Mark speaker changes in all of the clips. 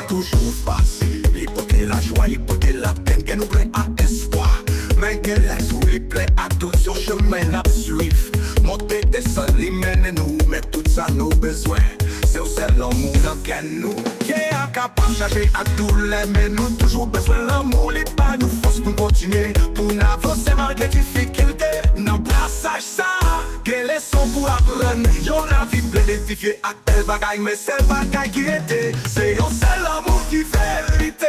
Speaker 1: toujours facile. Il portait la joie, il portait la peine, qu'elle nous plaît à espoir. Mais qu'elle laisse où il plaît à tout sur chemin la suivre. Monter des sols, il mène nous, mais tout ça nos besoins. C'est aussi l'amour dans nous qui est incapable de changer à tous les mais nous toujours besoin l'amour, les pas nous force pour continuer, pour avancer malgré les difficultés. Dans brassage ça, quelle est son pour apprendre. Y'en a vie pleine de défis à tel bagaille, mais c'est le bagaille qui était. C'est l'amour qui fait vérité.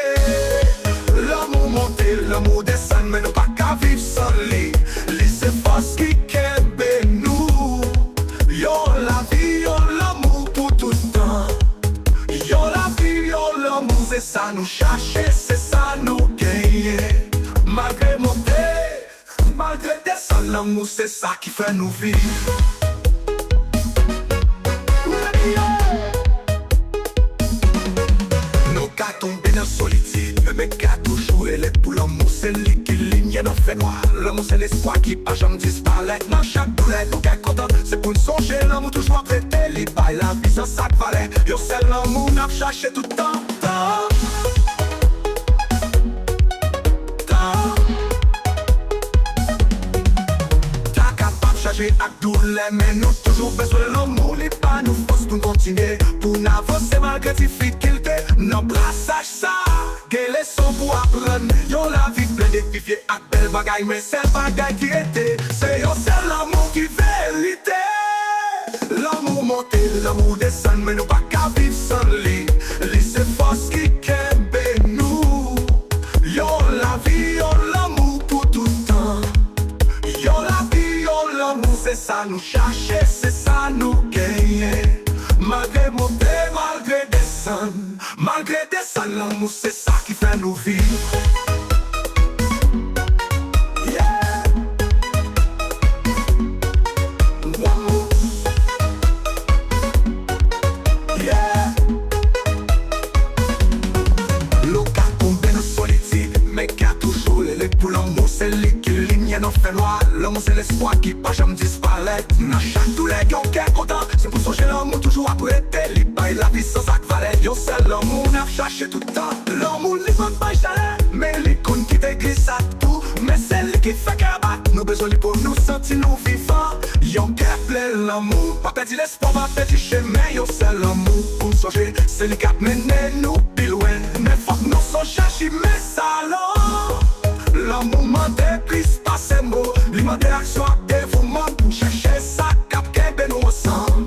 Speaker 1: L'amour monté, l'amour descend, mais nous pas qu'à vivre sans lui. Lui c'est force qui kembe nous. Yo la vie, yo l'amour pour tout le temps. Yo la vie, yo l'amour, c'est ça nous chercher, c'est ça nous gagner. Malgré monter, malgré descendre, l'amour c'est ça qui fait nous vivre. Nos cas tombés dans la solitude, mais qu'à toujours élève pour l'amour, c'est l'équilibre dans fait noir. L'amour c'est l'espoir qui pas jamais disparaître. Dans chaque douleur, nous qu'à content, c'est pour nous songer. L'amour toujours prêté, les bails, la vie sans sac valait. Yo c'est l'amour, n'a cherché tout le temps. T'as capable de changer à douleur, mais nous toujours besoin de l'amour. Les pas nous force pour continuer, pour avancer malgré les difficultés. Nos brassage ça, quelle est son pour apprendre. Yo la vie pleine de défis à belle bagaille, mais c'est le bagaille qui était. C'est l'amour qui vérité. L'amour monté, l'amour descend, mais nous pas qu'à vivre sans lui. Lui c'est force qui kembe nous. Yo la vie, yo l'amour pour tout le temps. Yo la vie, yo l'amour, c'est ça nous chercher, c'est ça nous gagner. Malgré monter, malgré descendre, malgré descendre, l'amour c'est ça qui fait nous vivre. Yeah. L'amour. Yeah. Le cas tombé dans la solitude, mais qui a toujours les pour l'amour, c'est l'équilibre, y'en a fait noir. L'amour c'est l'espoir qui pas jamais disparaître. Dans chaque douleur, y'en qu'est content, c'est pour songer l'amour toujours après les bails, la vie sans sac valait. Yo c'est l'amour, n'a cherché tout le temps. L'amour, les bonnes bails chalet, mais les cons qui déglissent à tout. Mais c'est lui qui fait qu'à battre, nous besoin pour nous sentir nous vivants. Y'en qu'est plein l'amour, pas perdre l'espoir, pas perdre le chemin. Yo c'est l'amour, pour songer, c'est lui qui a mené nous plus loin. Mais faut que nous songer, mais ça alors. L'amour m'a déprise par ses mots, lui m'a action à dévouement pour chercher ça cap qu'elle nous ensemble.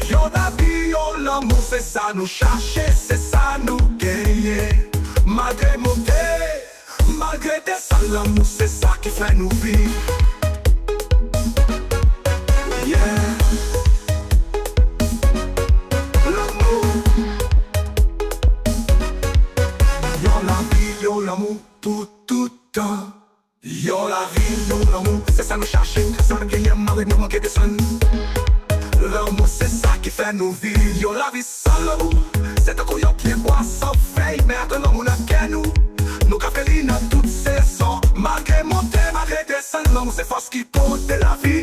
Speaker 1: Yo la vie, yo l'amour, c'est ça nous chercher, c'est ça nous gagner. Malgré monter, malgré descendre, l'amour c'est ça qui fait nous vivre. Yeah. L'amour. Yo la vie, yo l'amour, pour tout le temps. Yo la vie, yo l'amour, c'est ça nous chercher, c'est ça nous gagner, malgré nous manquer de son. L'amour c'est ça qui fait nous vivre. Yo la vie sans l'amour, c'est un couillon qui boit sans feuille. Mais après l'amour n'a qu'à nous. Nous qu'a fait dans toutes saisons. Malgré monter, malgré descendre, l'amour c'est force qui porte la vie.